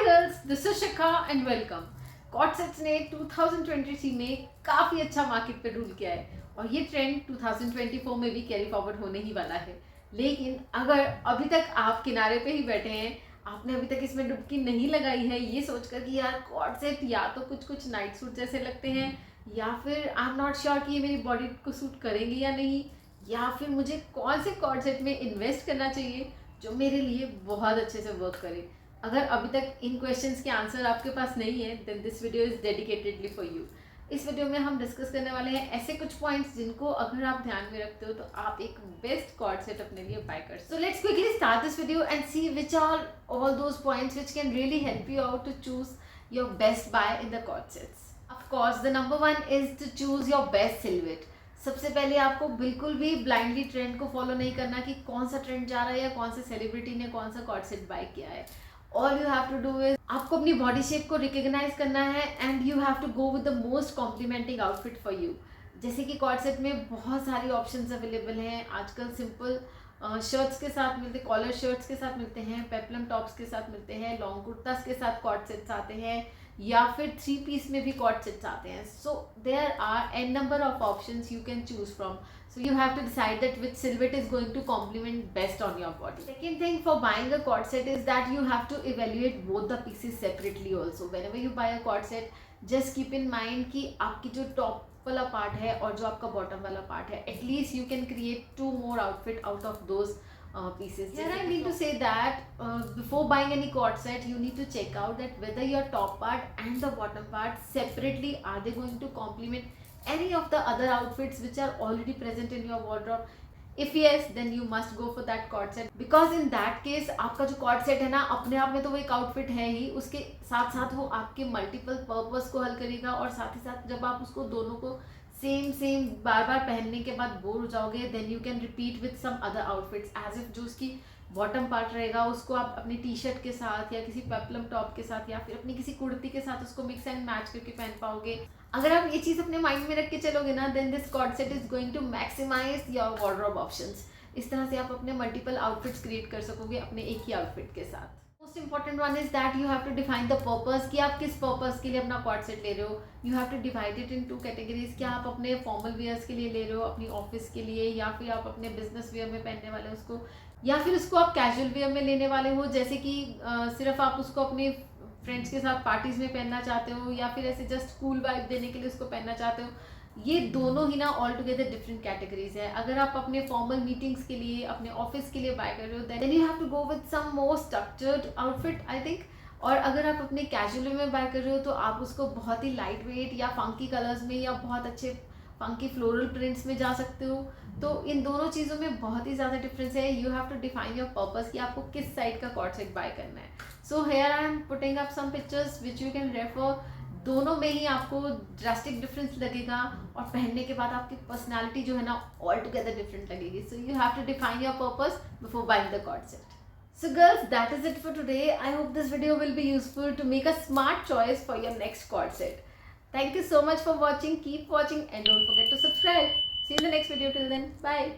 Hi girls, this is Shikha and welcome. Coord sets ने 2023 में काफ़ी अच्छा मार्केट पे रूल किया है और ये ट्रेंड 2024 में भी कैरी फॉरवर्ड होने ही वाला है। लेकिन अगर अभी तक आप किनारे पे ही बैठे हैं, आपने अभी तक इसमें डुबकी नहीं लगाई है ये सोचकर कि यार कॉर्ड सेट या तो कुछ नाइट सूट जैसे लगते हैं या फिर आई एम नॉट श्योर कि ये मेरी बॉडी को सूट करेंगे या नहीं, या फिर मुझे कौन से कॉर्ड सेट में इन्वेस्ट करना चाहिए जो मेरे लिए बहुत अच्छे से वर्क करे। अगर अभी तक इन क्वेश्चंस के आंसर आपके पास नहीं है then this video is dedicatedly for you. इस वीडियो में हम डिस्कस करने वाले हैं ऐसे कुछ पॉइंट्स जिनको अगर आप ध्यान में रखते हो तो आप एक बेस्ट कॉर्ड सेट अपने लिए बाय कर सकते हो। So let's quickly start this video and see which are all those points which can really help you out to choose your best buy in the coord sets. Of course the number one is to choose your best silhouette. सबसे पहले आपको बिल्कुल भी blindly trend को follow नहीं करना कि कौन सा ट्रेंड जा रहा है या कौन से सेलिब्रिटी ने कौन सा कॉर्ड सेट बाय किया है। All you have to do is आपको अपनी बॉडी शेप को रिकग्नाइज करना है and you have to go with the most complimenting outfit for you. जैसे कि कॉर्ड सेट में बहुत सारी ऑप्शंस अवेलेबल हैं। आजकल सिंपल शर्ट्स के साथ मिलते, कॉलर शर्ट्स के साथ मिलते हैं, पेप्लम टॉप्स के साथ मिलते हैं, लॉन्ग कुर्तास के साथ कॉर्ड सेट्स आते हैं या फिर 3 पीस में भी कॉर्ड सेट्स आते हैं। So there are an number of options you can choose from. So you have to decide that which silhouette is going to complement best on your body. Second thing for buying a cord set is that you have to evaluate both the pieces separately also. Whenever you buy a cord set, just keep in mind कि आपकी जो top वाला part है और जो आपका bottom वाला part है, at least you can create 2 more outfit out of those pieces. Here I need to say that before buying any cord set, you need to check out that whether your top part and the bottom part separately are they going to complement any of the other outfits which are already present in your wardrobe. If yes, then you must go for that cord set because in that case आपका जो cord set है ना, अपने आप में तो वो एक outfit है ही, उसके साथ साथ वो आपके multiple purpose को हल करेगा और साथ ही साथ जब आप उसको दोनों को सेम बार बार पहनने के बाद बोर हो जाओगे then you can repeat with some other outfits as if जो उसकी बॉटम पार्ट रहेगा उसको आप अपनी टी शर्ट के साथ या किसी पेप्लम टॉप के साथ या फिर अपनी किसी कुर्ती के साथ उसको मिक्स एंड मैच करके पहन पाओगे। अगर आप ये चीज़ अपने माइंड में रख के चलोगे ना then this coord set is going to maximise your wardrobe options. इस तरह से आप अपने मल्टीपल आउटफिट्स क्रिएट कर सकोगे अपने एक ही आउटफिट के साथ। Most important one is that you have to define the purpose कि आप किस पर्पस के लिए अपना कॉर्ड सेट ले रहे हो। You have to divide it in 2 categories. क्या आप अपने फॉर्मल वेयर्स के लिए ले रहे हो, अपनी ऑफिस के लिए, या फिर आप अपने बिजनेस वेयर में पहनने वाले हो उसको, या फिर उसको आप कैजुअल वेयर में लेने वाले हो जैसे कि सिर्फ आप उसको अपने फ्रेंड्स के साथ पार्टीज में पहनना चाहते हो या फिर ऐसे जस्ट कूल वाइब देने के लिए उसको पहनना चाहते हो। ये दोनों ही ना ऑल टुगेदर डिफरेंट कैटेगरीज है। अगर आप अपने फॉर्मल मीटिंग्स के लिए, अपने ऑफिस के लिए बाय कर रहे हो then you have to go with some more structured outfit I think. और अगर आप अपने कैजुअल में बाय कर रहे हो तो आप उसको बहुत ही लाइट वेट या फंकी कलर्स में या बहुत अच्छे फंकी फ्लोरल प्रिंट्स में जा सकते हो। तो इन दोनों चीज़ों में बहुत ही ज़्यादा डिफरेंस है। You have to define your purpose कि आपको किस साइड का कॉर्ड सेट बाय करना है। So here I am putting up some pictures which you can refer. दोनों में ही आपको ड्रास्टिक डिफरेंस लगेगा और पहनने के बाद आपकी पर्सनैलिटी जो है ना ऑल टुगेदर डिफरेंट लगेगी। So you have to define your purpose before buying the coord set. So girls, that is it for today. I hope this video will be useful to make a smart choice for your next cord set. Thank you so much for watching. Keep watching and don't forget to subscribe. See you in the next video. Till then, bye.